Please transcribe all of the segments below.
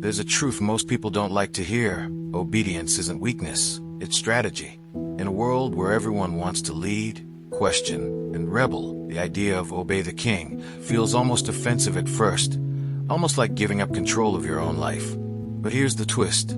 There's a truth most people don't like to hear. Obedience isn't weakness, it's strategy. In a world where everyone wants to lead, question, and rebel, the idea of obey the king feels almost offensive at first, almost like giving up control of your own life. But here's the twist. The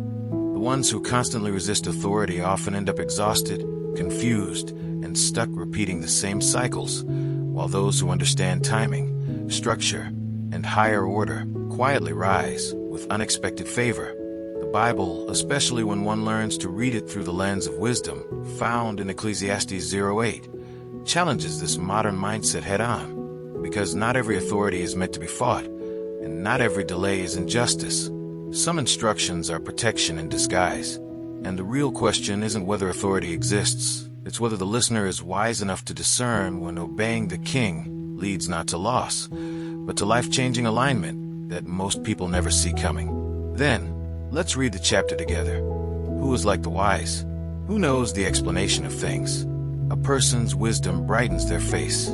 ones who constantly resist authority often end up exhausted, confused, and stuck repeating the same cycles, while those who understand timing, structure, and higher order quietly rise with unexpected favor. The Bible, especially when one learns to read it through the lens of wisdom, found in Ecclesiastes 0:8, challenges this modern mindset head-on, because not every authority is meant to be fought, and not every delay is injustice. Some instructions are protection in disguise, and the real question isn't whether authority exists, it's whether the listener is wise enough to discern when obeying the king leads not to loss, but to life-changing alignment that most people never see coming. Then, let's read the chapter together. Who is like the wise? Who knows the explanation of things? A person's wisdom brightens their face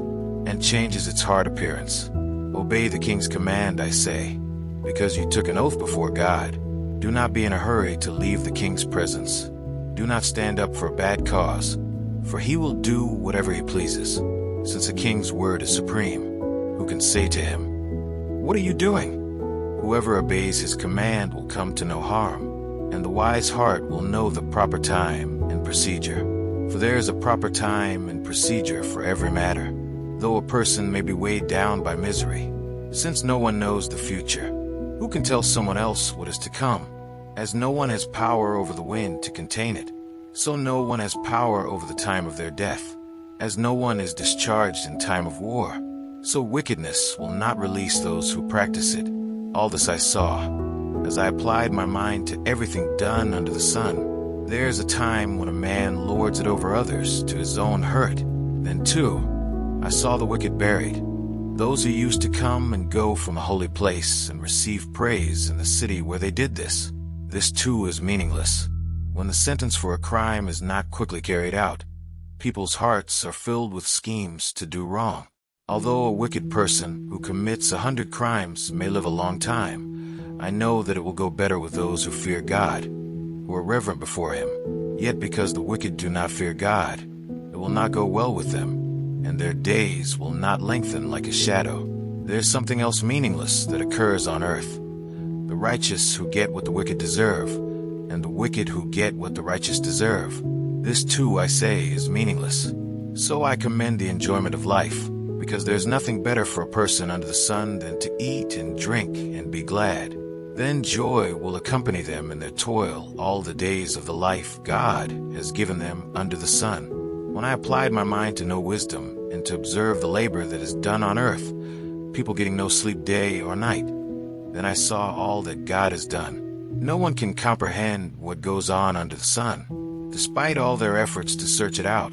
and changes its hard appearance. Obey the king's command, I say, because you took an oath before God. Do not be in a hurry to leave the king's presence. Do not stand up for a bad cause, for he will do whatever he pleases. Since a king's word is supreme, who can say to him, "What are you doing?" Whoever obeys his command will come to no harm, and the wise heart will know the proper time and procedure. For there is a proper time and procedure for every matter, though a person may be weighed down by misery. Since no one knows the future, who can tell someone else what is to come? As no one has power over the wind to contain it, so no one has power over the time of their death. As no one is discharged in time of war, so wickedness will not release those who practice it. All this I saw, as I applied my mind to everything done under the sun. There is a time when a man lords it over others to his own hurt. Then too, I saw the wicked buried, those who used to come and go from the holy place and receive praise in the city where they did this. This too is meaningless. When the sentence for a crime is not quickly carried out, people's hearts are filled with schemes to do wrong. Although a wicked person who commits 100 crimes may live a long time, I know that it will go better with those who fear God, who are reverent before him. Yet because the wicked do not fear God, it will not go well with them, and their days will not lengthen like a shadow. There's something else meaningless that occurs on earth. The righteous who get what the wicked deserve, and the wicked who get what the righteous deserve. This too, I say, is meaningless. So I commend the enjoyment of life, because there's nothing better for a person under the sun than to eat and drink and be glad. Then joy will accompany them in their toil all the days of the life God has given them under the sun. When I applied my mind to know wisdom and to observe the labor that is done on earth, people getting no sleep day or night, then I saw all that God has done. No one can comprehend what goes on under the sun. Despite all their efforts to search it out,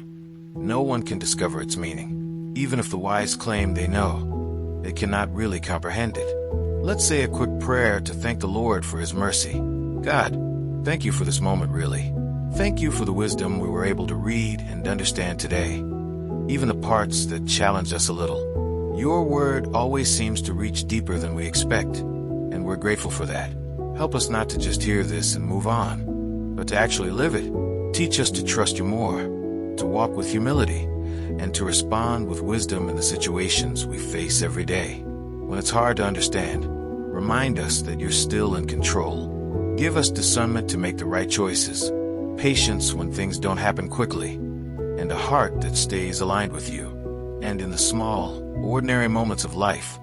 no one can discover its meaning. Even if the wise claim they know, they cannot really comprehend it. Let's say a quick prayer to thank the Lord for his mercy. God, thank you for this moment, really. Thank you for the wisdom we were able to read and understand today, even the parts that challenged us a little. Your word always seems to reach deeper than we expect, and we're grateful for that. Help us not to just hear this and move on, but to actually live it. Teach us to trust you more, to walk with humility, and to respond with wisdom in the situations we face every day. When it's hard to understand, remind us that you're still in control. Give us discernment to make the right choices, patience when things don't happen quickly, and a heart that stays aligned with you. And in the small, ordinary moments of life,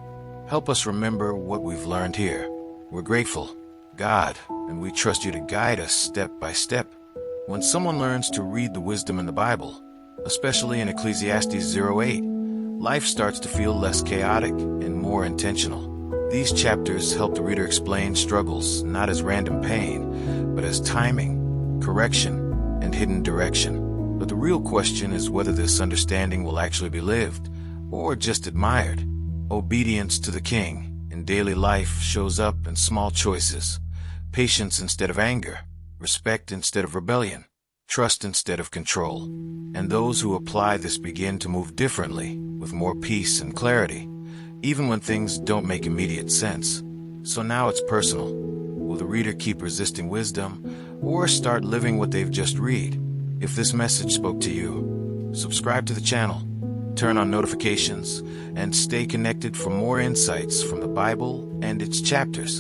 help us remember what we've learned here. We're grateful, God, and we trust you to guide us step by step. When someone learns to read the wisdom in the Bible, especially in Ecclesiastes 0:8, life starts to feel less chaotic and more intentional. These chapters help the reader explain struggles not as random pain, but as timing, correction, and hidden direction. But the real question is whether this understanding will actually be lived, or just admired. Obedience to the king in daily life shows up in small choices: patience instead of anger, respect instead of rebellion, trust instead of control. And those who apply this begin to move differently, with more peace and clarity, even when things don't make immediate sense. So now it's personal. Will the reader keep resisting wisdom or start living what they've just read? If this message spoke to you, subscribe to the channel, turn on notifications, and stay connected for more insights from the Bible and its chapters.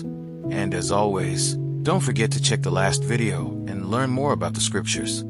And as always, don't forget to check the last video and learn more about the scriptures.